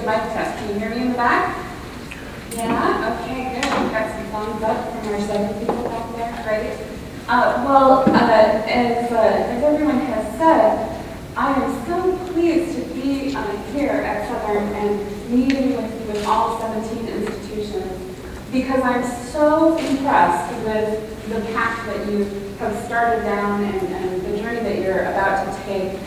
a mic test. Can you hear me in the back? Yeah? Okay, good. We've got some thumbs up from our 7 people back there. Great. As everyone has said, I am so pleased to be here at Southern and meeting with all 17 institutions because I'm so impressed with the path that you have started down and the journey that you're about to take.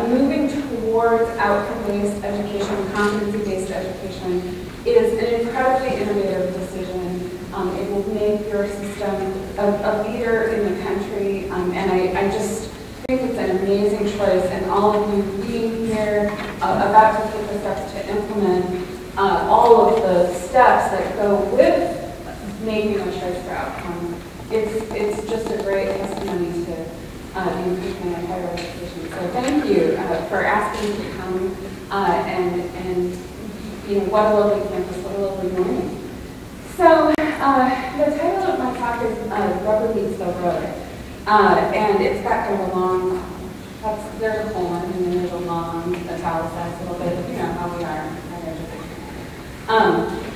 Moving towards outcome-based education, competency-based education is an incredibly innovative decision. It will make your system a leader in the country, and I just think it's an amazing choice, and all of you being here, about to take the steps to implement all of the steps that go with making a choice for outcome. It's just a great testimony to the improvement of higher education. So thank you for asking me to come, and what a lovely campus, what a lovely morning. So the title of my talk is Rubber Meets the Road, and it's got kind of a long, there's a colon, and then there's a long italicized little bit, you know how we are in higher education.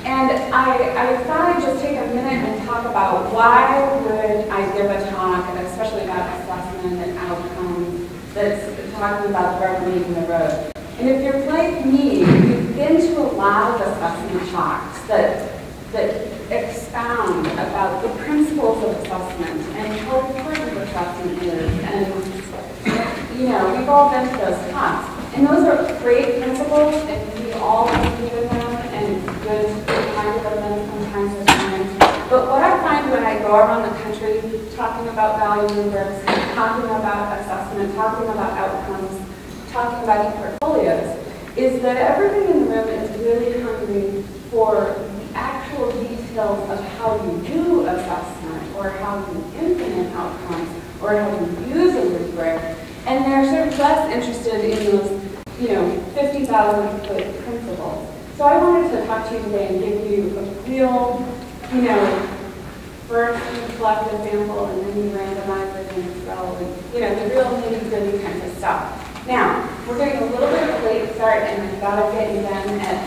And I thought I'd just take a minute and talk about why would I give a talk, especially about assessment and outcomes, that's talking about the rubber meeting the road. And if you're like me, you've been to a lot of assessment talks that expound about the principles of assessment and how important assessment is. And, we've all been to those talks. And those are great principles, and we all believe in them, and it's good to remind of them from time to time. But what I find when I go around the country talking about value rubrics, talking about assessment, talking about outcomes, talking about e-portfolios, is that everybody in the room is really hungry for the actual details of how you do assessment, or how you implement outcomes, or how you use a rubric. And they're sort of less interested in those, 50,000-foot principles. So I wanted to talk to you today and give you a real, first you collect a sample and then you randomize it and it's relevant, the real nitty-gritty kinds of stuff. Now, we're getting a little bit of a late start, and I've got to get you done at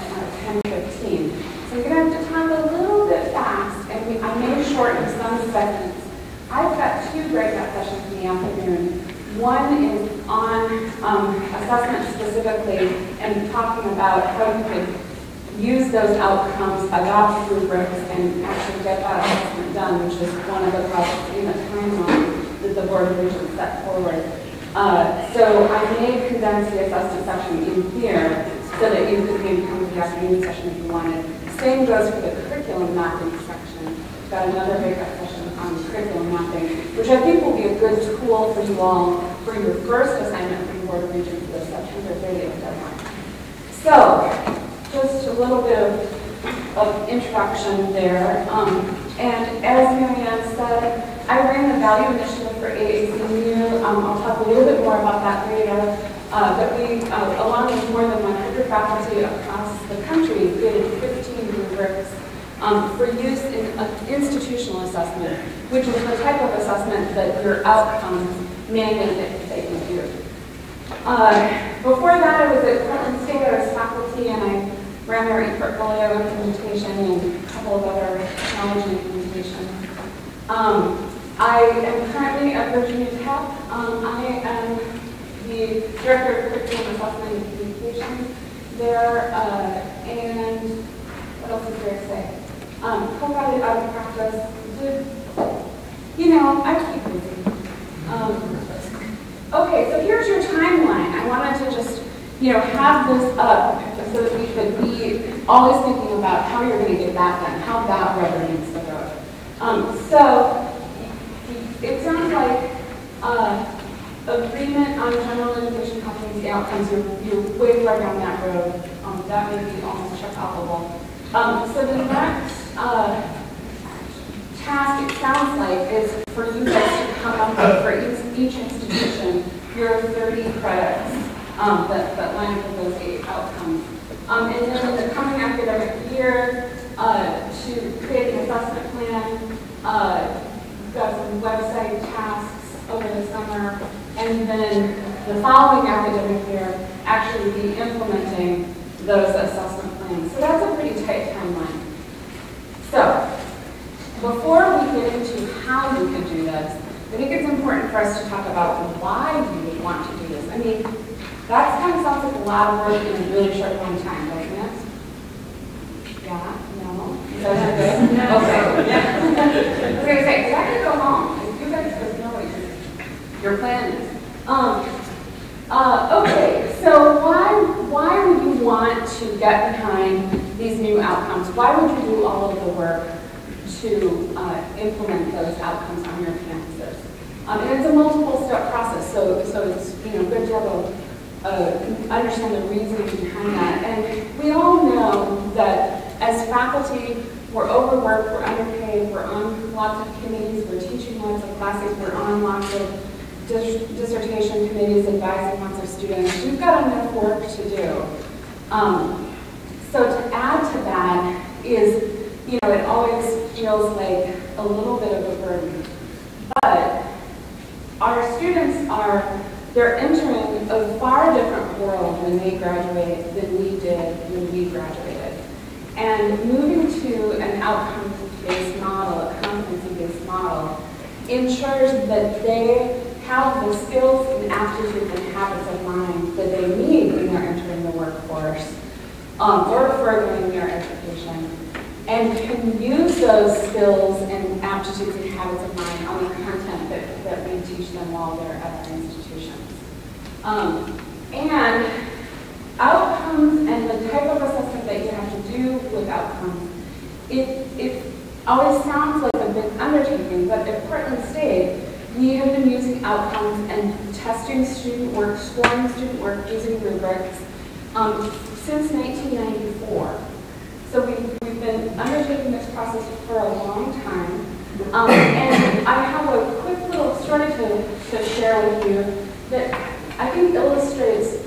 10:15. So you're going to have to talk a little bit fast, and I may shorten some segments. I've got 2 breakout sessions in the afternoon. One is on assessment specifically, and talking about how you could use those outcomes, adopt rubrics, and actually get that assessment done, which is one of the projects in the timeline that the Board of Regents set forward. So I may condense the assessment section in here so that you could maybe come to the afternoon session if you wanted. Same goes for the curriculum mapping section. We've got another breakout session on curriculum mapping, which I think will be a good tool for you all for your first assignment from the Board of Regents for the September 30th deadline. So, just a little bit of introduction there. And as Marianne said, I ran the value initiative for AAC&U. I'll talk a little bit more about that later. But we, along with more than 100 faculty across the country, created 15 rubrics for use in institutional assessment, which is the type of assessment that your outcomes mandate that you do. Before that, I was at Portland State. I was faculty, and I ran their e-portfolio implementation and a couple of other technology implementations. I am currently at Virginia Tech. I am the Director of Curriculum Assessment and Communication there, and what else is there to say? Co-guided out of practice. I keep busy. Okay, so here's your timeline. I wanted to just, have this up so that we could be always thinking about how you're going to get that done, how that rubber meets the road. So it sounds like agreement on general education competency outcomes, you're way far down that road. That may be almost check-offable. So the next task, it sounds like, is for you guys to come up with, for each institution, your 30 credits that line up with those 8 outcomes. And then in the coming academic year, to create an assessment plan, got some website tasks over the summer, and then the following academic year, actually be implementing those assessment plan. So that's a pretty tight timeline. So before we get into how you can do this, I think it's important for us to talk about why you would want to do this. I mean, that kind of sounds like a lot of work in a really short amount of time, doesn't it? Yeah? No? You guys are good? Okay. I was going to say, because I could go home. If you guys would know what your plan is. Okay, so why would you want to get behind these new outcomes? Why would you do all of the work to implement those outcomes on your campuses? And it's a multiple-step process, so it's good to have understand the reasoning behind that. And we all know that as faculty, we're overworked, we're underpaid, we're on lots of committees, we're teaching lots of classes, we're on lots of dissertation committees, advising lots of students. We've got enough work to do. So to add to that is, it always feels like a little bit of a burden. But our students they're entering a far different world when they graduate than we did when we graduated. And moving to an outcomes-based model, a competency-based model, ensures that they have the skills and aptitudes and habits of mind that they need when they're entering the workforce or furthering their education, and can use those skills and aptitudes and habits of mind on the content that we teach them while they're at our institutions. And outcomes and the type of assessment that you have to do with outcomes, it always sounds like a big undertaking, but at Portland State, we have been using outcomes and testing student work, scoring student work using rubrics since 1994. So we've been undertaking this process for a long time. And I have a quick little story to share with you that I think illustrates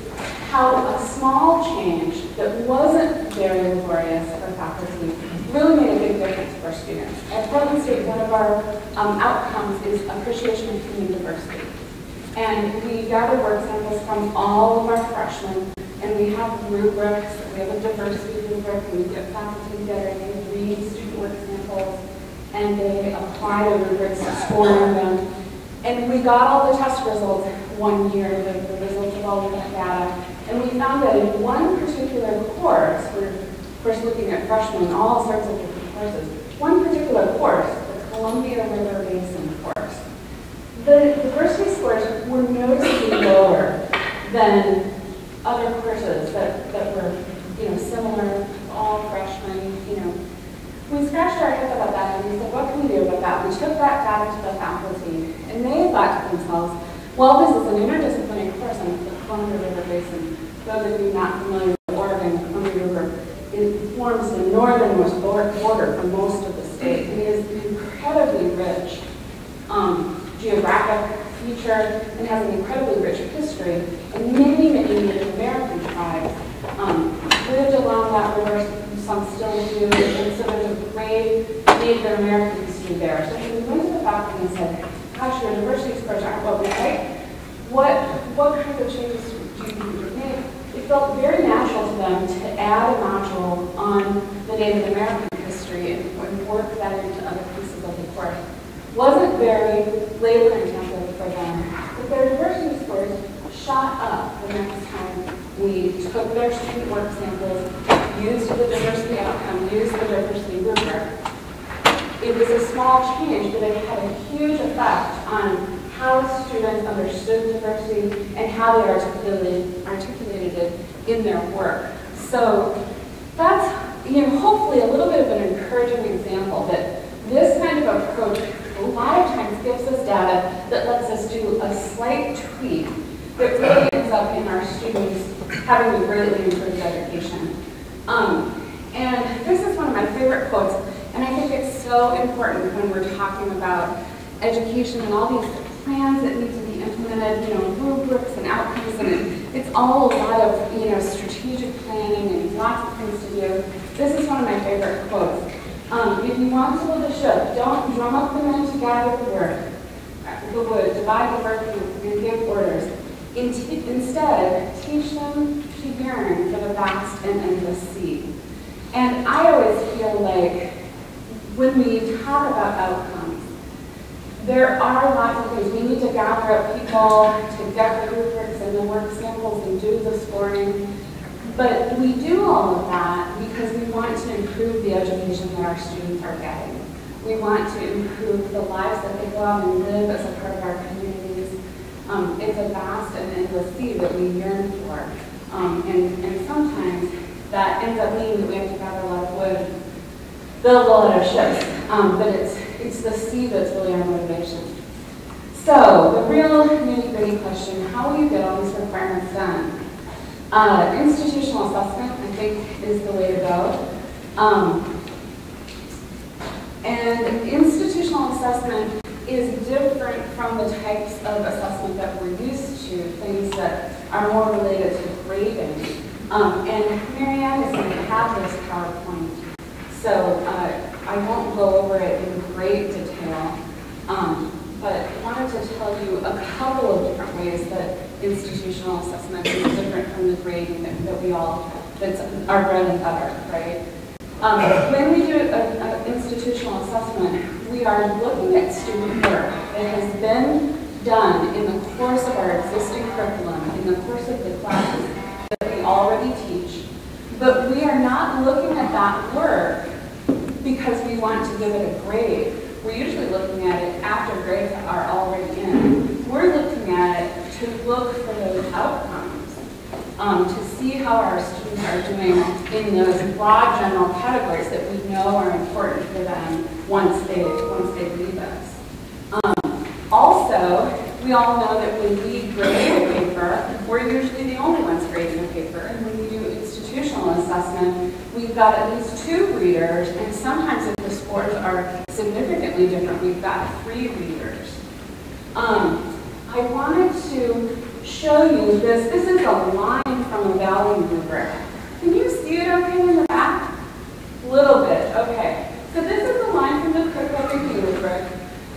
how a small change that wasn't very laborious for faculty really made a big difference for students. At Portland State, one of our outcomes is appreciation of human diversity. And we gather work samples from all of our freshmen, and we have rubrics, we have a diversity rubric, and we get faculty together and they read student work samples, and they apply the rubrics, scoring them. And we got all the test results one year, the results of all of that data, and we found that in one particular course, we're of course looking at freshmen in all sorts of different courses, one particular course, the Columbia River Basin course, the diversity scores were noticeably lower than other courses that were, similar, all freshmen, We scratched our heads about that and we said, what can we do about that? We took that data to the faculty and they thought to themselves, well, this is an interdisciplinary course on the Columbia River Basin. Those of you not familiar with Oregon, the Columbia River, it forms the northernmost border for most of the state. And it is an incredibly rich geographic feature and has an incredibly rich history. And many Native American tribes lived along that river. Some still do, and so there's a great Native American history there. So we went to the faculty and said, gosh, your diversity scores aren't what we like. What kinds of changes do you think we could make? It felt very natural to them to add a module on the Native American history and work that into other pieces of the course. Wasn't very labor intensive for them, but their diversity scores shot up the next time we took their student work samples, used the diversity outcome, used the diversity rubric. It was a small change, but it had a huge effect on how students understood diversity and how they articulated it in their work. So that's, hopefully a little bit of an encouraging example that this kind of approach a lot of times gives us data that lets us do a slight tweak that really ends up in our students having a greatly improved education. And this is one of my favorite quotes, and I think it's so important when we're talking about education and all these plans that need to be implemented, rubrics and outcomes, and it's all a lot of, strategic planning and lots of things to do. This is one of my favorite quotes. If you want to build a ship, don't drum up the men to gather the wood, divide the work, and give orders. Instead, teach them to yearn for the vast and endless sea. And I always feel like when we talk about outcomes, there are lots of things. We need to gather up people to get the rubrics and the work samples and do the scoring. But we do all of that because we want to improve the education that our students are getting. We want to improve the lives that they go out and live as a part of our communities. It's a vast and endless sea that we yearn for. And sometimes that ends up meaning that we have to gather a lot of wood and build a lot of ships. But it's the sea that's really our motivation. So the real nitty-gritty question, how will you get all these requirements done? Institutional assessment, I think, is the way to go. And institutional assessment is different from the types of assessment that we're used to, things that are more related to grading. And Marianne is going to have this PowerPoint, so I won't go over it in great detail, but I wanted to tell you a couple of different ways that institutional assessment is different from the grading that we all, that's our bread and butter, right? When we do an institutional assessment, we are looking at student work that has been done in the course of our existing curriculum, in the course of the classes that we already teach, but we are not looking at that work because we want to give it a grade. We're usually looking at it after grades are already in. We're looking at it to look for those outcomes, to see how our students are doing in those broad general categories that we know are important for them once they leave us. Also, we all know that when we grade a paper, we're usually the only ones grading a paper, and when we do institutional assessment, we've got at least 2 readers, and sometimes if the scores are significantly different, we've got 3 readers. I wanted to show you this. This is a line from a value rubric. Can you see it okay in the back? A little bit, okay. So this is a line from the critical thinking rubric.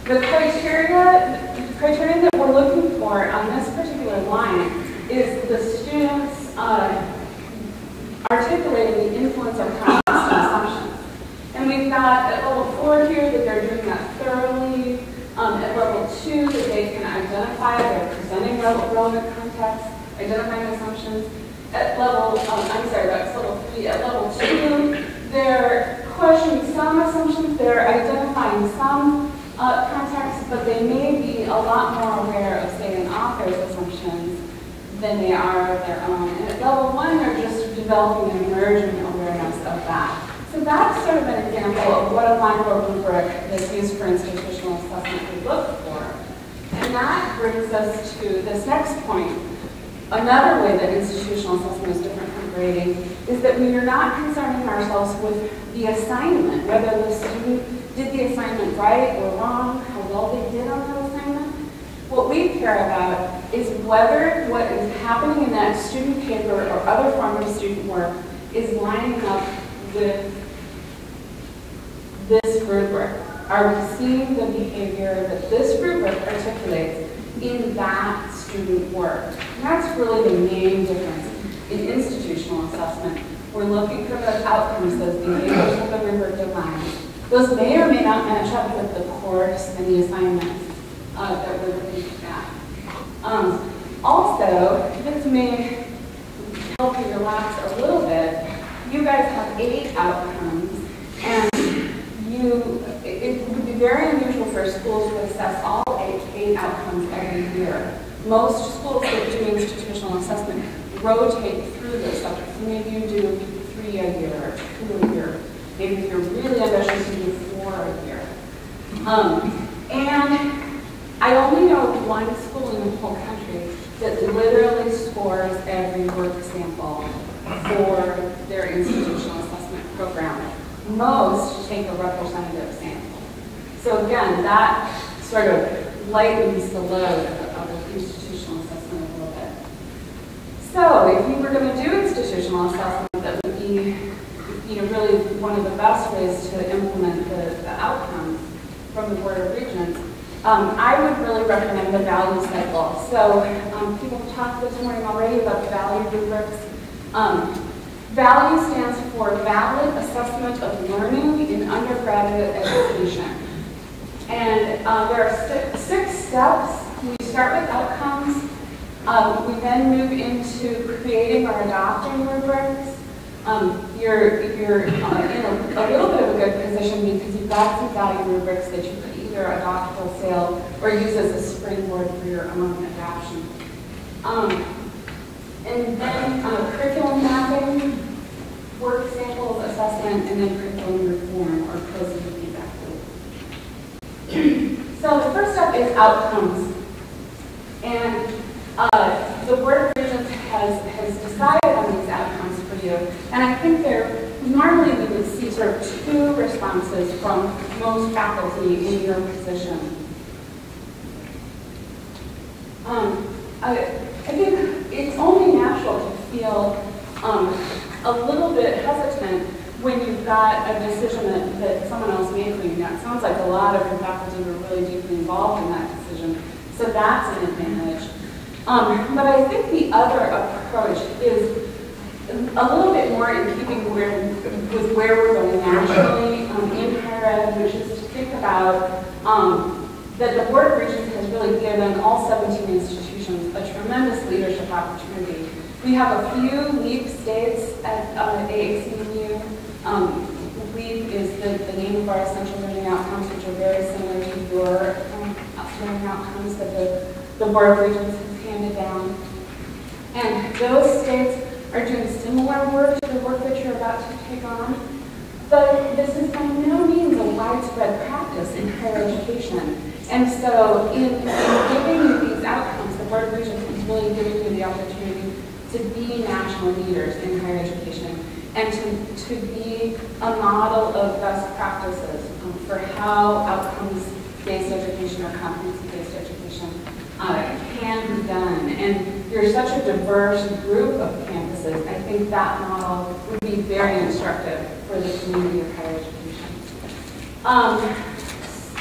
The criteria that we're looking for on this particular line is the students articulating the influence of context and assumptions. And we've got at level 4 here that they're doing that thoroughly. At level 2 that they can identify, they're presenting relevant context, identifying assumptions. At level, that's level 3. At level 2, they're questioning some assumptions, they're identifying some context, but they may be a lot more aware of, say, an author's assumptions than they are of their own. And at level 1, they're just developing an emerging awareness of that. So that's sort of an example of what a micro rubric that's used for institutional assessment would look for. And that brings us to this next point. Another way that institutional assessment is different from grading is that we are not concerning ourselves with the assignment, whether the student did the assignment right or wrong, how well they did on that assignment. What we care about is whether what is happening in that student paper or other form of student work is lining up with this rubric. Are we seeing the behavior that this rubric articulates in that student work? And that's really the main difference in institutional assessment. We're looking for those outcomes, those behaviors that the rubric defines. Those may or may not match up with the course and the assignments that we're looking at. Also, this may help you relax a little bit. You guys have 8 outcomes, and it would be very unusual for schools to assess all 8 outcomes every year. Most schools that do institutional assessment rotate through those subjects. Maybe you do 3 a year or 2 a year. Maybe if you're really ambitious, you do 4 a year. And I only know of one school in the whole country that literally scores every work sample for their institutional assessment program. Most take a representative sample. So again, that sort of lightens the load of institutional assessment a little bit. So if you were going to do institutional assessment, that would be really one of the best ways to implement the outcomes from the Board of Regents. I would really recommend the value cycle. So people have talked this morning already about the value rubrics. Value stands for Valid Assessment of Learning in Undergraduate Education. And there are six steps. We start with outcomes. We then move into creating or adopting rubrics. You're in a little bit of a good position because you've got some value rubrics that you could either adopt wholesale or use as a springboard for your own adoption. And then curriculum mapping, work samples, assessment, and then curriculum reform or closing the feedback loop. So the first step is outcomes. And the Board of Regents has decided on these outcomes for you. And I think normally we would see sort of two responses from most faculty in your position. I think it's only natural to feel a little bit hesitant when you've got a decision that someone else made for you. Now, it sounds like a lot of your faculty were really deeply involved in that decision, so that's an advantage. But I think the other approach is a little bit more in keeping with where we're going nationally in higher ed, which is to think about that the Board of Regents has really given all 17 institutions a tremendous leadership opportunity. We have a few LEAP states at AAC&U. LEAP is the name of our essential learning outcomes, which are very similar to your learning outcomes that the Board of Regents has handed down. And those states are doing similar work to the work that you're about to take on. But this is by no means a widespread practice in higher education. And so in giving you these outcomes, the Board of Regents is really giving you the opportunity to be national leaders in higher education and to be a model of best practices for how outcomes-based education or competency-based education can be done. And you're such a diverse group of campuses. I think that model would be very instructive for the community of higher education.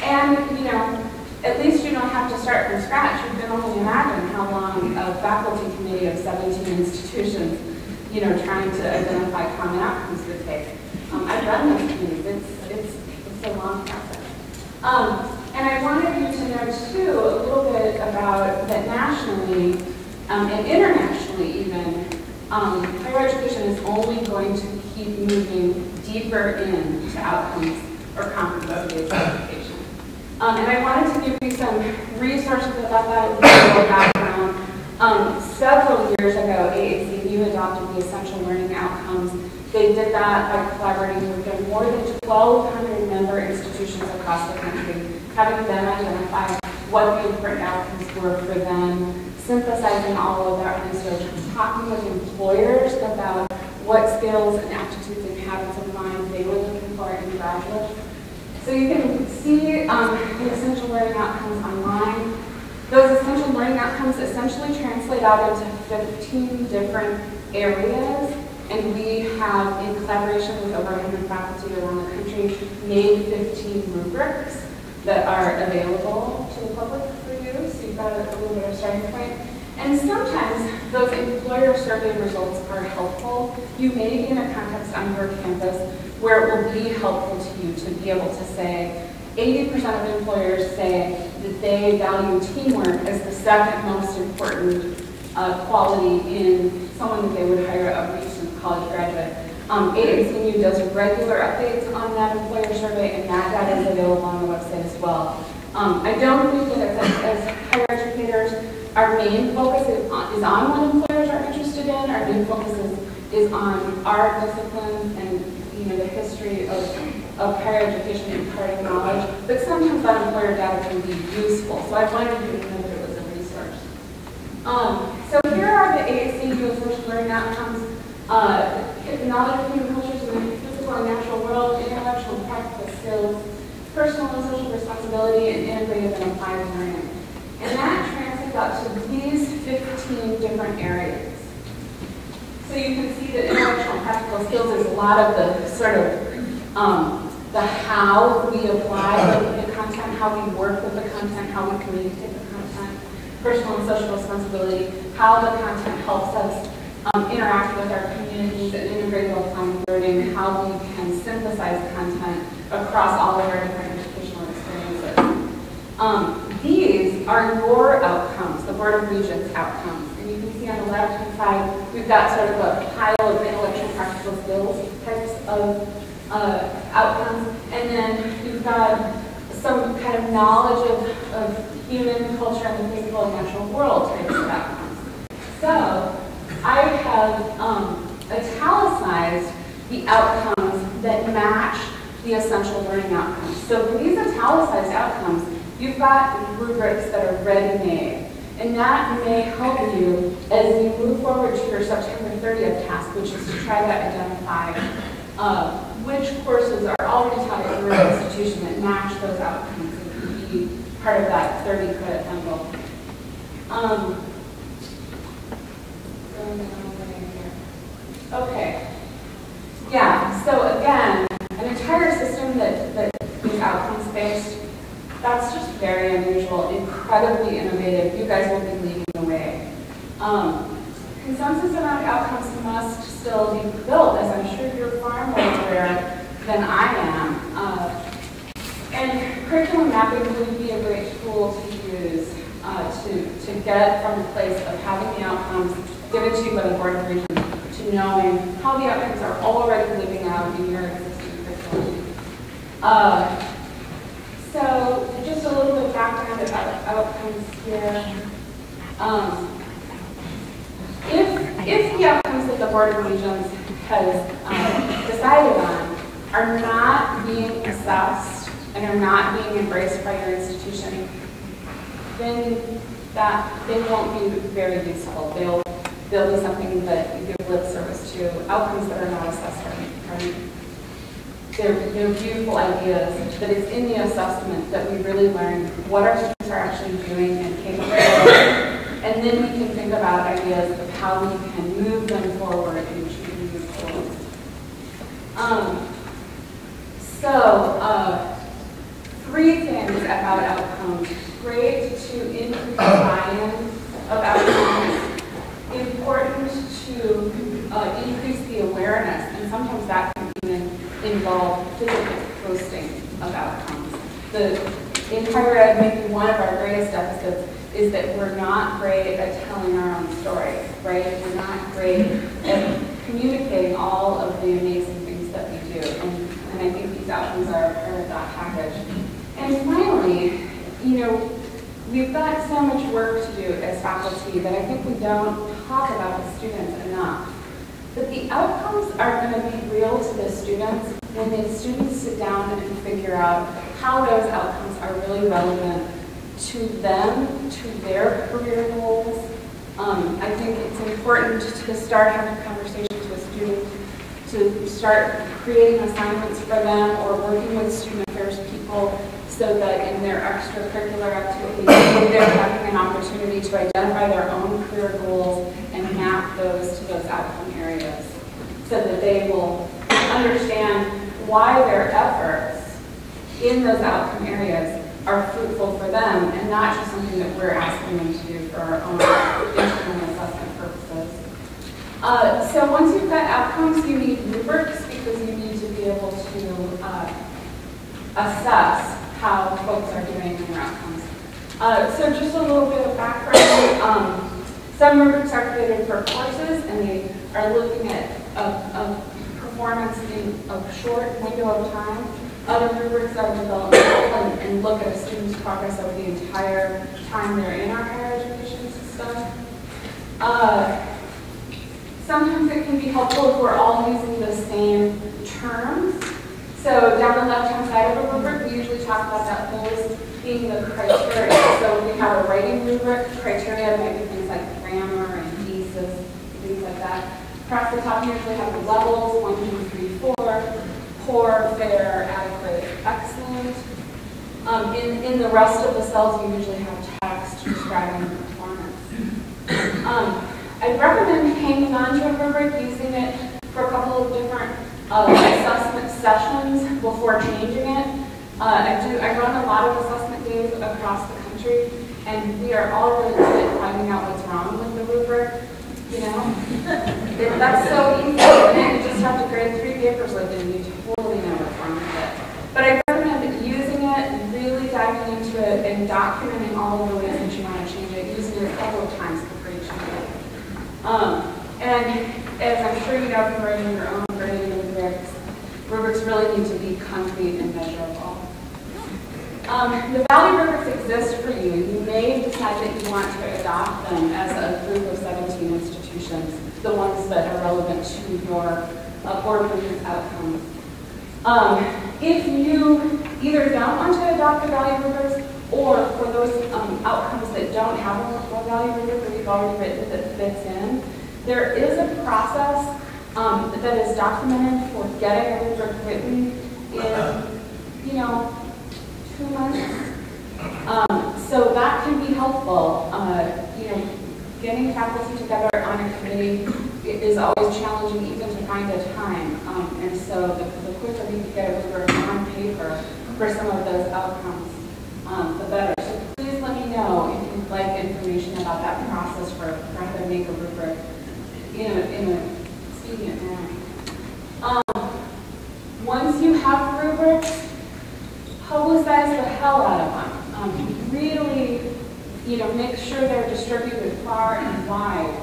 And, you know, at least you don't have to start from scratch. You can only imagine how long a faculty committee of 17 institutions, you know, trying to identify common outcomes would take. I've done those committees. It's a long process. And I wanted you to know, too, a little bit about that nationally and internationally even, higher education is only going to keep moving deeper into outcomes or competency-based education. And I wanted to give you some resources about that as a background. Several years ago, AAC&U adopted the essential learning outcomes. They did that by collaborating with more than 1,200 member institutions across the country, having them identify what the important outcomes were for them, synthesizing all of that research, talking with employers about what skills and aptitudes and habits of mind they were looking for in graduates. So you can see the essential learning outcomes online. Those essential learning outcomes essentially translate out into 15 different areas, and we have, in collaboration with over 100 faculty around the country, made 15 rubrics that are available to the public for you, so you've got a little bit of a starting point. And sometimes those employer survey results are helpful. You may be in a context on your campus where it will be helpful to you to be able to say, 80% of employers say that they value teamwork as the second most important quality in someone that they would hire a recent college graduate. AAC&U does regular updates on that employer survey, and that data is available on the website as well. I don't think that as higher educators, our main focus is on what employers are interested in. Our main focus is on our disciplines and the history of higher education imparting knowledge. But sometimes that employer data can be useful. So I wanted you to know that it was a resource. So here are the AAC&U essential learning outcomes. Knowledge of human cultures in the physical and natural world, intellectual and practical skills, personal and social responsibility, and integrative and applied learning. And that translates out to these 15 different areas. So you can see that intellectual and practical skills is a lot of the sort of the how we apply the content, how we work with the content, how we communicate the content. Personal and social responsibility, how the content helps us interact with our communities and integrated applying learning, how we can synthesize content across all of our different educational experiences. These are your outcomes, the Board of Regents outcomes. And you can see on the left-hand side, we've got sort of a pile of intellectual practical skills types of outcomes. And then you've got some kind of knowledge of human culture and the physical and natural world types of outcomes. So I have italicized the outcomes that match the essential learning outcomes. So for these italicized outcomes, you've got rubrics that are ready-made. And that may help you as you move forward to your September 30th task, which is to try to identify which courses are already taught at your institution that match those outcomes and can be part of that 30-credit bundle. Okay. Yeah, so again, an entire system that is outcomes-based, that's just very unusual, incredibly innovative. You guys will be leading the way. Consensus around outcomes must still be built, as I'm sure you're far more aware than I am. And curriculum mapping would be a great tool to use to get from the place of having the outcomes given to you by the Board of Regents to knowing how the outcomes are already living out in your existing curriculum. So just a little bit of background about outcomes here. If the outcomes that the Board of Regents has decided on are not being assessed and are not being embraced by your institution, then they won't be very useful. They'll be something that you give lip service to. Outcomes that are not assessed they're beautiful ideas, but it's in the assessment that we really learn what our students are actually doing and capable of, and then we can think about ideas of how we can move them forward and achieve these goals. Three things about outcomes. Great to increase buy-in of outcomes. Important to increase the awareness, and sometimes that can even involve physical posting of outcomes. In higher ed, maybe one of our greatest deficits is that we're not great at telling our own stories, right? We're not great at communicating all of the amazing things that we do, and I think these outcomes are part of that package. And finally, we've got so much work to do as faculty that I think we don't talk about the students enough. But the outcomes are going to be real to the students when the students sit down and figure out how those outcomes are really relevant to them, to their career goals. I think it's important to start having conversations with students, to start creating assignments for them or working with student affairs people so that in their extracurricular activities, they're having an opportunity to identify their own career goals and map those to those outcome areas so that they will understand why their efforts in those outcome areas are fruitful for them and not just something that we're asking them to do for our own internal assessment purposes. So once you've got outcomes, you need rubrics because you need to be able to assess how folks are doing in their outcomes. So just a little bit of background. Some rubrics are created for courses, and they are looking at a performance in a short window of time. Other rubrics are developmental and look at a student's progress over the entire time they're in our higher education system. Sometimes it can be helpful if we're all using the same terms. So down the left-hand side of a rubric, we usually talk about that whole as being the criteria. So if we have a writing rubric, criteria might be things like grammar and thesis, things like that. Across the top, you usually have the levels, 1, 2, 3, 4, poor, fair, adequate, excellent. In the rest of the cells, you usually have text describing the performance. I'd recommend hanging on to a rubric, using it for a couple of different assessment sessions before changing it. I run a lot of assessment days across the country, and we are all really good at finding out what's wrong with the rubric, That's so easy. And then you just have to grade 3 papers with it and you totally know what's wrong with it. But I recommend using it, really diving into it, and documenting all of the ways that you want to change it, using it a couple of times before you change it. And as I'm sure you know from writing your own grading rubrics, rubrics really need to be concrete and measurable. The value rubrics exist for you. You may decide that you want to adopt them as a group of 17 institutions, the ones that are relevant to your board rubrics outcomes. If you either don't want to adopt the value rubrics, or for those outcomes that don't have a value rubric that we've already written that fits in, there is a process that is documented for getting a rubric written in, 2 months. So that can be helpful. Getting faculty together on a committee is always challenging even to find a time. And so the quicker we can get a rubric on paper for some of those outcomes, the better. So please let me know if you'd like information about that process for how to make a rubric in a expedient manner. Once you have rubrics, publicize the hell out of them. Really, make sure they're distributed far and wide.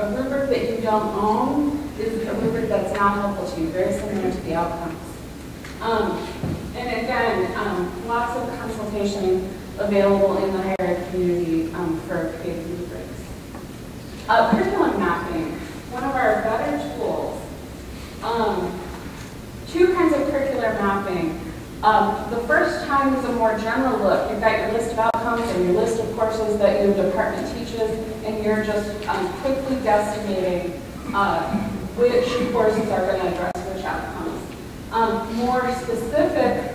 A rubric that you don't own is a rubric that's not helpful to you, very similar to the outcomes. And again, lots of consultation available in the higher ed community for creating rubrics. Curriculum mapping, one of our better tools. 2 kinds of curricular mapping. The first time is a more general look. You've got your list of outcomes and your list of courses that your department teaches, and you're just quickly guesstimating which courses are going to address which outcomes. More specific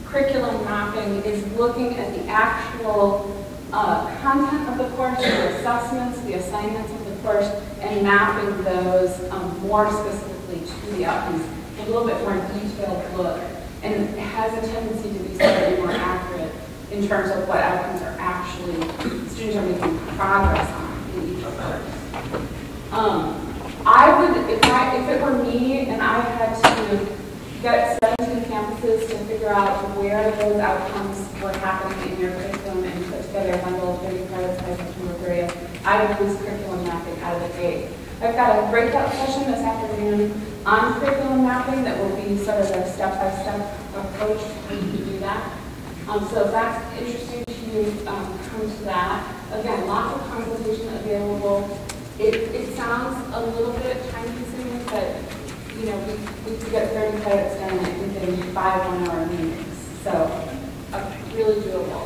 curriculum mapping is looking at the actual content of the course, the assessments, the assignments of the course, and mapping those more specifically to the outcomes. A little bit more detailed look. And it has a tendency to be slightly more accurate in terms of what outcomes are actually, students are making progress on in each course. I would, if it were me and I had to get 17 campuses to figure out where those outcomes were happening in your curriculum and put together a bundle of 30 credits by September 30th, I would use curriculum mapping out of the gate. I've got a breakout session this afternoon on curriculum mapping that will be sort of a step-by-step approach to how you do that. So if that's interesting to you, come to that. Again, lots of consultation available. It sounds a little bit time-consuming, but we could get 30 credits done within 5 one-hour meetings. So really doable.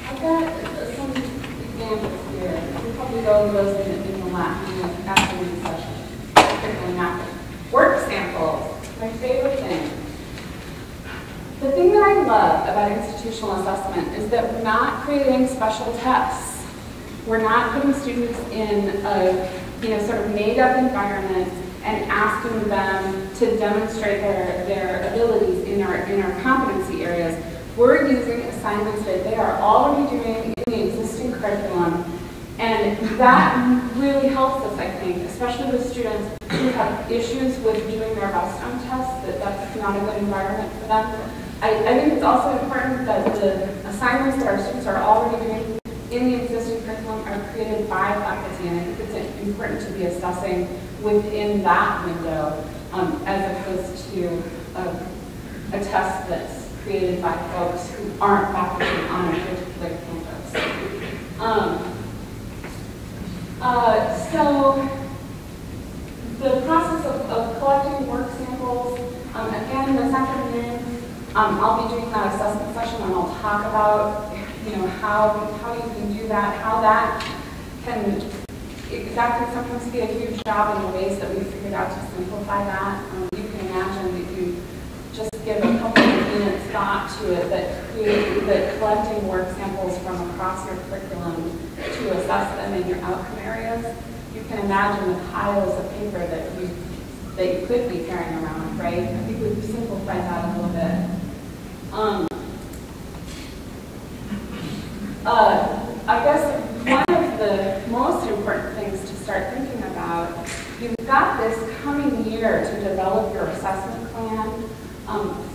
I've got some examples here. We'll probably go over those in the afternoon session. Curriculum mapping. Work samples, my favorite thing. The thing that I love about institutional assessment is that we're not creating special tests. We're not putting students in a sort of made-up environment and asking them to demonstrate their abilities in our competency areas. We're using assignments that they are already doing in the existing curriculum, and that really helps us, I think, especially with students who have issues with doing their best on tests, that's not a good environment for them. I think it's also important that the assignments that our students are already doing in the existing curriculum are created by faculty, and I think it's important to be assessing within that window as opposed to a test that's created by folks who aren't faculty on a particular campus. So the process of collecting work samples, again, this afternoon, I'll be doing that assessment session, and I'll talk about how you can do that, how that can sometimes be a huge job in the ways that we've figured out to simplify that. You can imagine if you just give a couple of minutes thought to it, that collecting work samples from across your curriculum to assess them in your outcome areas, you can imagine the piles of paper that you could be carrying around, right? I think we've simplified that a little bit. I guess one of the most important things to start develop your assessment plan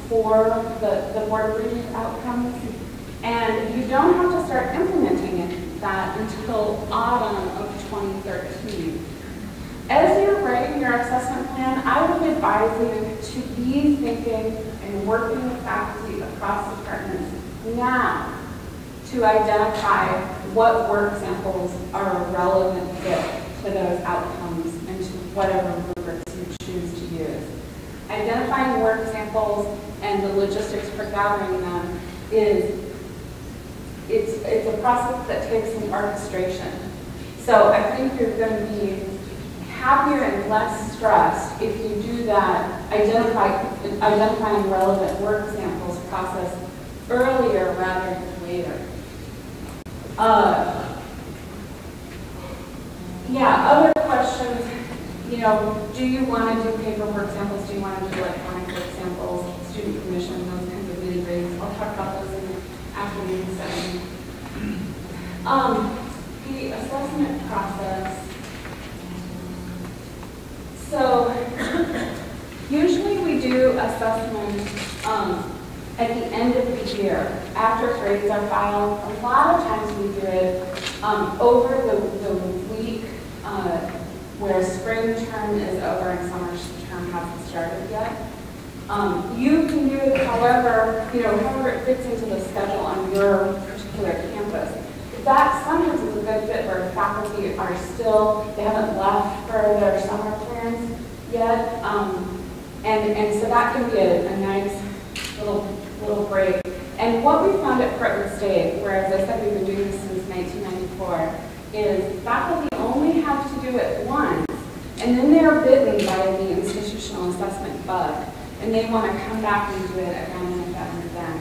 for the board approved outcomes. And you don't have to start implementing that until autumn of 2013. As you're writing your assessment plan, I would advise you to be thinking and working with faculty across departments now to identify what work samples are a relevant fit to those outcomes and to whatever rubrics you choose to use. Identifying work samples and the logistics for gathering them it's a process that takes some orchestration. So I think you're going to be happier and less stressed if you do that identifying relevant work samples process earlier rather than later. Yeah, other questions, you know, do you want to do paper work samples? Do you want to do electronic work samples, student permission, those kinds of nitty-gritties? I'll talk about those in the afternoon session. The assessment process. So usually we do assessment at the end of the year, after grades are filed. A lot of times we do it over the week where spring term is over and summer term hasn't started yet. You can do it however it fits into the schedule on your particular campus. That sometimes is a good fit where faculty are still, they haven't left for their summer plans yet. And so that can be a nice little break. And what we found at Portland State, where as I said we've been doing this since 1994, is faculty only have to do it once, and then they're bitten by the institutional assessment bug, and they want to come back and do it again and again and again.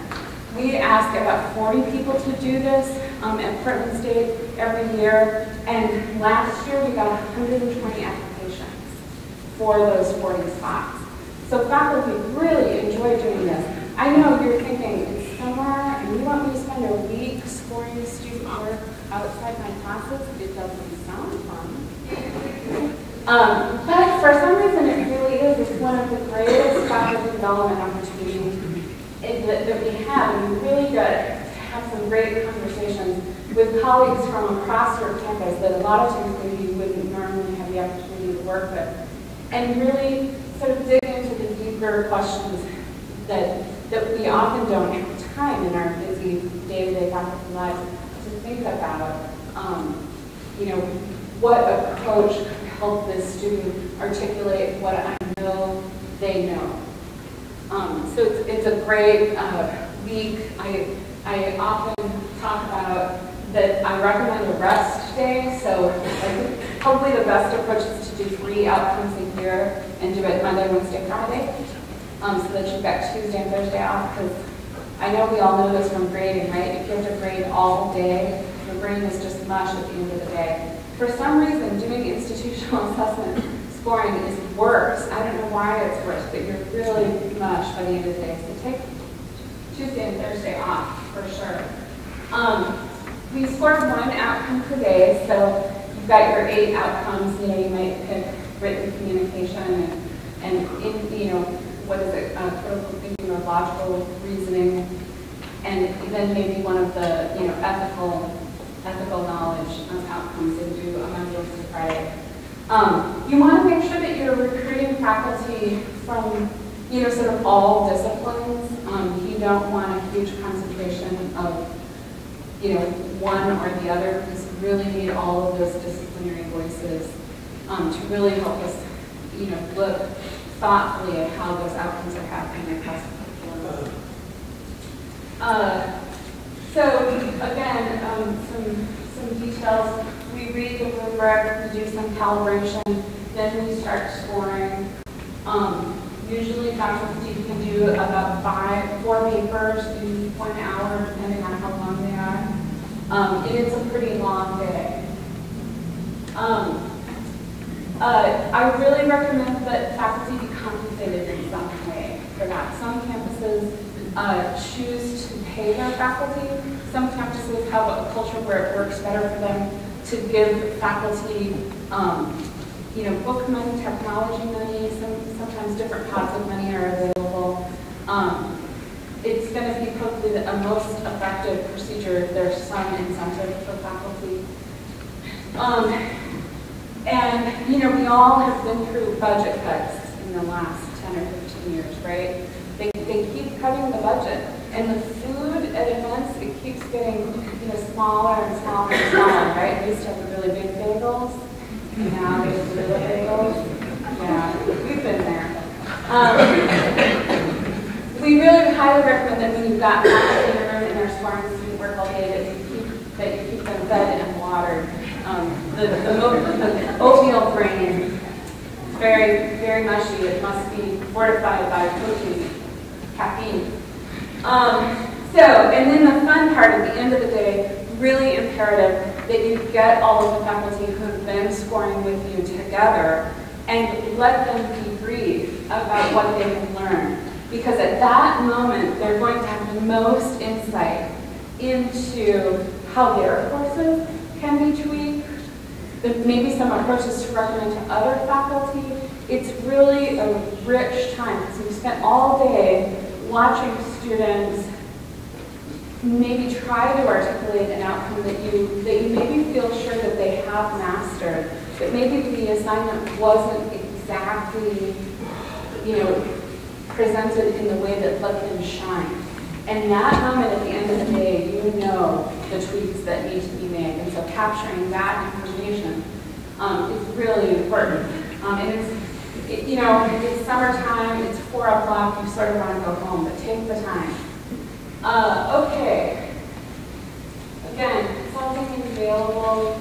We ask about 40 people to do this at Portland State every year, and last year we got 120 applications for those 40 spots. So faculty really enjoy doing this. I know you're thinking, it's summer, and you want me to spend a week scoring student work outside my classes? It doesn't sound fun. But for some reason it really is. It's one of the greatest faculty development opportunities that we have, and we really get to have some great conversations with colleagues from across your campus that a lot of times maybe you wouldn't normally have the opportunity to work with, and really sort of dig into the deeper questions that we often don't have time in our busy day-to-day faculty lives to think about. What approach could help this student articulate what I know they know. So it's a great week. I often talk about that I recommend a rest day. So I think probably the best approach is to do 3 outcomes a year and do it Monday, Wednesday, Friday, so that you've got Tuesday and Thursday off. Because I know we all know this from grading, right? If you have to grade all day, your brain is just mush at the end of the day. For some reason, doing institutional assessment scoring is worse. I don't know why it's worse, but you're really mush by the end of the day. So take Tuesday and Thursday off for sure. We score 1 outcome per day, so you've got your 8 outcomes. You might pick written communication and what is it, critical thinking or logical reasoning, and then maybe one of the ethical knowledge outcomes and do a Monday, Wednesday, Friday. You want to make sure that you're recruiting faculty from sort of all disciplines. You don't want a huge concentration of one or the other, because we really need all of those disciplinary voices to really help us look thoughtfully at how those outcomes are happening across the curriculum. So again, some details. We read the rubric, we do some calibration, then we start scoring. Usually faculty can do about 4 papers in 1 hour, depending on how long they are. And it's a pretty long day. I really recommend that faculty be compensated in some way for that. Some campuses choose to pay their faculty. Some campuses have a culture where it works better for them to give faculty, book money, technology money, sometimes different pots of money are available. It's going to be probably a most effective procedure if there's some incentive for faculty. And, we all have been through budget cuts in the last 10 or 15 years, right? They keep cutting the budget. And the food at events, it keeps getting, smaller and smaller and smaller, right? We used to have the really big bagels. Now we have the little bagels. Yeah, we've been there. We really highly recommend that when you've got faculty in the room and they're scoring student work all day, that you keep them fed and watered. The oatmeal grain is very, very mushy. It must be fortified by protein, caffeine. And then the fun part at the end of the day, really imperative that you get all of the faculty who've been scoring with you together and let them debrief about what they have learned. Because at that moment, they're going to have the most insight into how their courses can be tweaked, maybe some approaches to recommend to other faculty. It's really a rich time because we've spent all day watching students maybe try to articulate an outcome that you maybe feel sure that they have mastered, but maybe the assignment wasn't exactly, presented in the way that let them shine. And that moment at the end of the day, you know the tweaks that need to be made. And so capturing that information is really important. And it's summertime, it's 4 o'clock, you sort of want to go home, but take the time. Okay. Again, something available.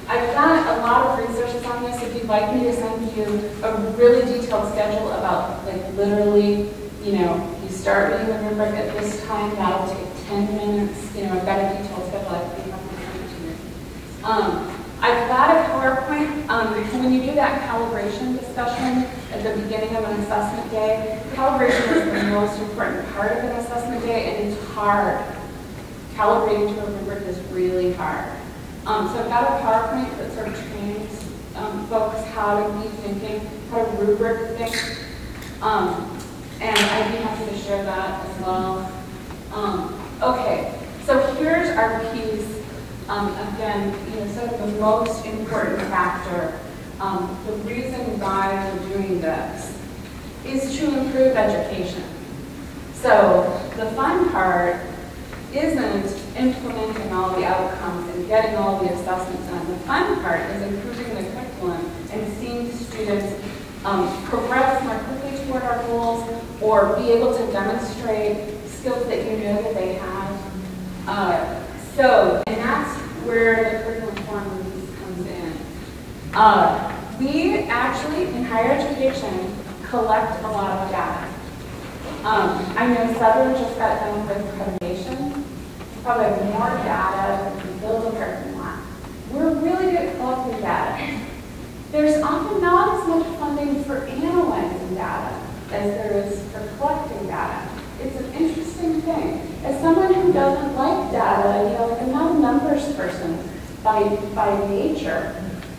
I've done a lot of researches on this. If you'd like me to send you a really detailed schedule about, literally, you start reading the rubric at this time, that'll take 10 minutes. I've got a detailed schedule. I think I'm going to send it to you. I've got a PowerPoint. When you do that calibration discussion at the beginning of an assessment day, calibration is the most important part of an assessment day, and it's hard. Calibrating to a rubric is really hard. So I've got a PowerPoint that sort of trains folks how to be thinking, how to rubric think. And I'd be happy to share that as well. Okay, so here's our piece. Again, sort of the most important factor. The reason why we're doing this is to improve education. So the fun part isn't implementing all the outcomes and getting all the assessments done. The fun part is improving the curriculum and seeing students progress more quickly toward our goals or be able to demonstrate skills that you know that they have. And that's where the curriculum form piece comes in. We actually, in higher education, collect a lot of data. I know Southern just got done with accreditation. Probably have more data than we build a parking lot. We're really good at collecting data. There's often not as much funding for analyzing data as there is for collecting data. It's an interesting thing. As someone who doesn't like data, I'm not a numbers person by nature,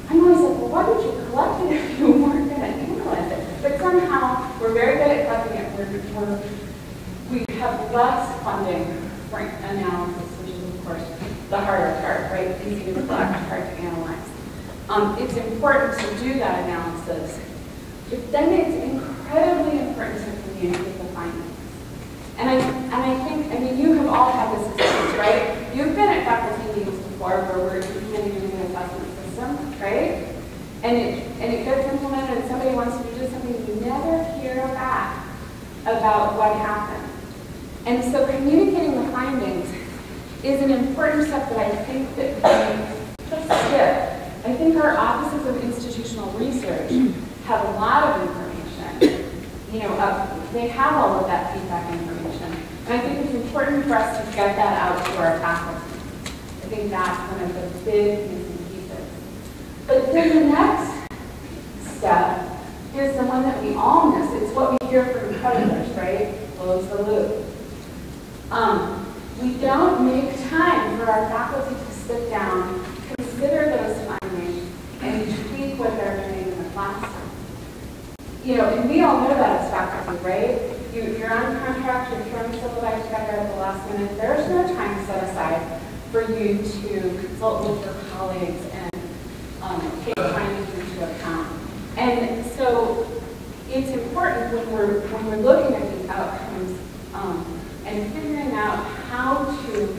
I'm always like, well, why did you collect it if you weren't going to analyze it? But somehow, we're very good at collecting it. We have less funding for analysis, which is, of course, the harder part, right? Easy to collect, hard to analyze. It's important to do that analysis, but then it's incredibly important to communicate the findings. And I think, you have all had this experience, right? You've been at faculty meetings before where we're implementing an assessment system, right? And it gets implemented and somebody wants you to do something, you never hear back about what happened. And so communicating the findings is an important step that I think that we just skip. I think our offices of institutional research have a lot of information. They have all of that feedback information. And I think it's important for us to get that out to our faculty. I think that's one of the big missing pieces. But then the next step is the one that we all miss. It's what we hear from competitors, right? Close the loop. We don't make time for our faculty to sit down, consider those findings, and tweak what they're doing you know, and we all know that as faculty, right? You're on contract, you're throwing syllabi together at the last minute. There's no time set aside for you to consult with your colleagues and take findings into account. And so it's important when we're looking at these outcomes and figuring out how to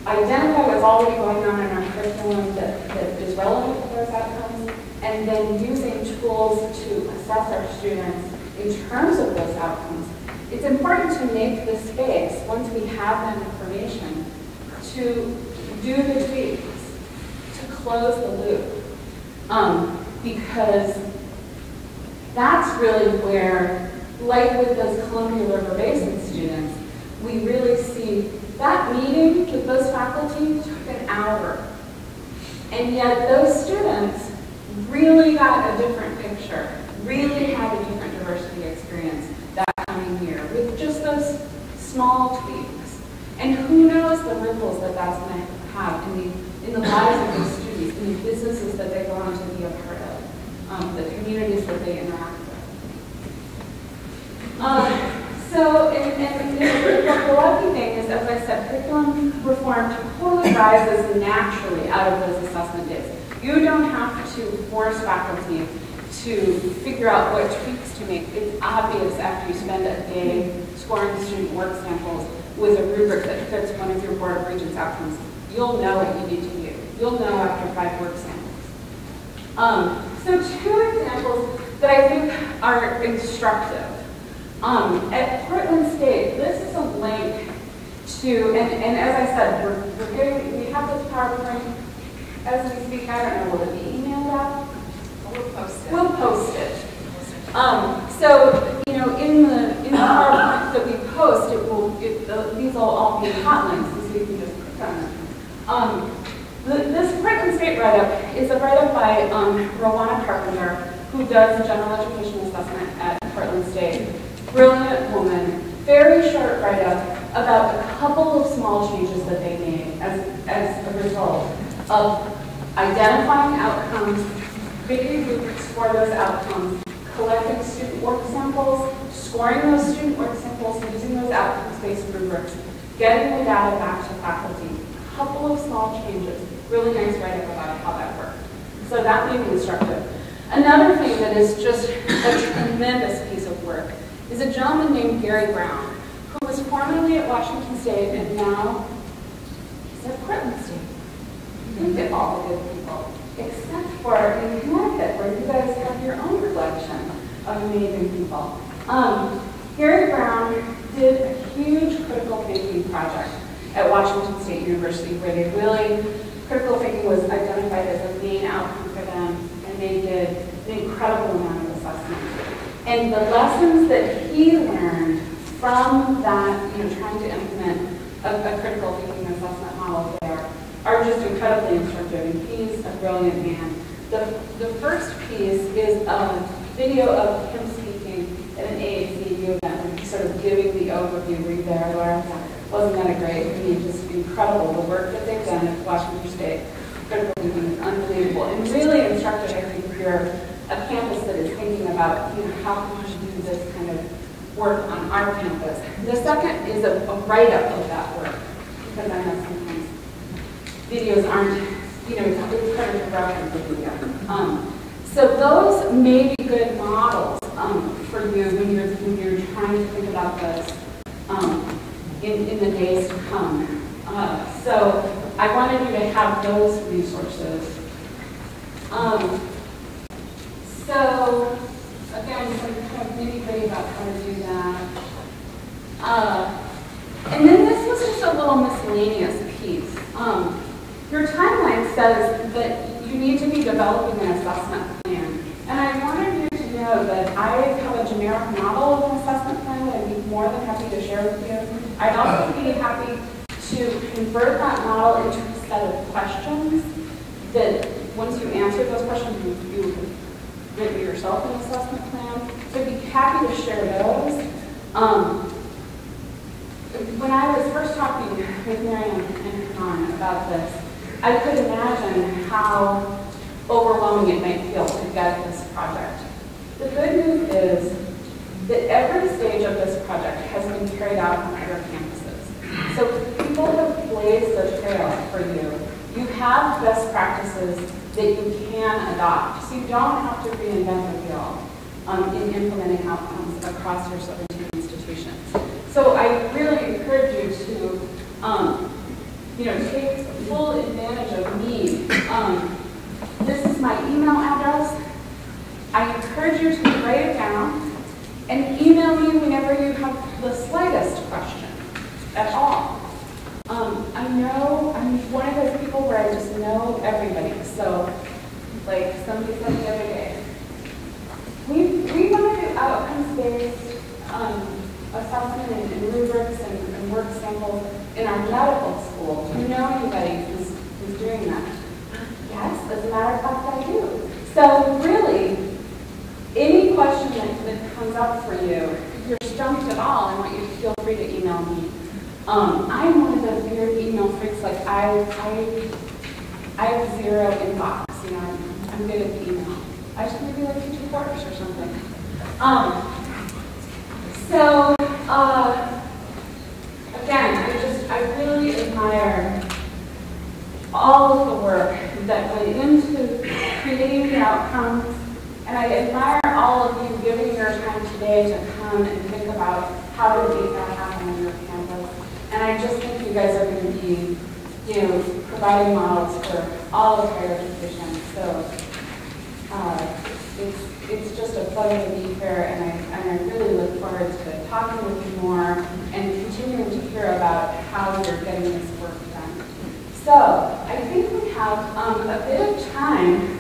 identify what's already going on in our curriculum that is relevant to those outcomes, and then using tools to assess our students in terms of those outcomes. It's important to make the space, once we have that information, to do the tweaks, to close the loop. Because that's really where, like with those Columbia River Basin students, we really see that meeting with those faculty took an hour. And yet those students really got a different picture, really had a different diversity experience that coming year with just those small tweaks. And who knows the ripples that that's going to have in the lives of those students, in the businesses that they go on to be a part of, the communities that they interact with. The lucky thing is, as I said, curriculum reform totally rises naturally out of those assessment days. You don't have to force faculty to figure out what tweaks to make. It's obvious after you spend a day scoring student work samples with a rubric that fits one of your Board of Regents outcomes. You'll know what you need to do. You'll know after 5 work samples. So 2 examples that I think are instructive. At Portland State, this is a link to, and as I said, we have this PowerPoint as we speak. I don't know, will it be emailed out? We'll post it. We'll post it. So, you know, in the PowerPoint that we post, these will all be hot links, so you can just click on them. This Portland State write-up is a write-up by Rowana Carpenter, who does general education assessment at Portland State. Brilliant woman, very short write-up about a couple of small changes that they made as a result of identifying outcomes, creating rubrics for those outcomes, collecting student work samples, scoring those student work samples, using those outcomes-based rubrics, getting the data back to faculty. A couple of small changes. Really nice write-up about how that worked. So that may be instructive. Another thing that is just a tremendous piece of work is a gentleman named Gary Brown, who was formerly at Washington State and now is at Portland State. Look at all the good people, except for in Connecticut, where you guys have your own collection of amazing people. Gary Brown did a huge critical thinking project at Washington State University, where they really, critical thinking was identified as a main outcome for them, and they did an incredible amount of assessment. And the lessons that he learned from that, you know, trying to implement a critical thinking assessment model there are just incredibly instructive, and he's a brilliant man. The first piece is a video of him speaking at an AAC&U event, and sort of giving the overview, read there, Laura. Wasn't that a great? I mean, just incredible. The work that they've done at Washington State, critical thinking is unbelievable, and really instructive, I think, if you're a campus that is thinking about, you know, how can we do this kind of work on our campus. The second is a write-up of that work, because I know sometimes videos aren't, you know, it's hard to reference the video. So those may be good models for you when you're trying to think about this in the days to come. So I wanted you to have those resources. So again, some kind of nitty-gritty about how to do that. And then this was just a little miscellaneous piece. Your timeline says that you need to be developing an assessment plan. And I wanted you to know that I have a generic model of an assessment plan that I'd be more than happy to share with you. I'd also be happy to convert that model into a set of questions that once you answer those questions, you written yourself an assessment plan. So I'd be happy to share those. When I was first talking with Miriam and Con about this, I could imagine how overwhelming it might feel to get this project. The good news is that every stage of this project has been carried out on other campuses. So people have blazed the trail for you. You have best practices that you can adopt, so you don't have to reinvent the wheel in implementing outcomes across your 17 institutions. So I really encourage you to take full advantage of me. This is my email address. I encourage you to write it down and email me whenever you have the slightest question at all. I know I'm one of those people where I just know everybody. So, like somebody said the other day, we want to do outcomes-based assessment and rubrics and work samples in our medical school. Do you know anybody who's doing that? Yes, as a matter of fact, I do. So really, any question that comes up for you, if you're stumped at all, I want you to feel free to email me. I'm one of those weird email freaks. Like I have zero inbox. I'm good at the email. I should maybe like teach a course or something. Again, I really admire all of the work that went into creating the outcomes, and I admire all of you giving your time today to come and think about how to make that happen on your campus. And I just think you guys are going to be, providing models for all of higher education. So it's just a pleasure to be here, and I really look forward to talking with you more and continuing to hear about how you're getting this work done. So I think we have a bit of time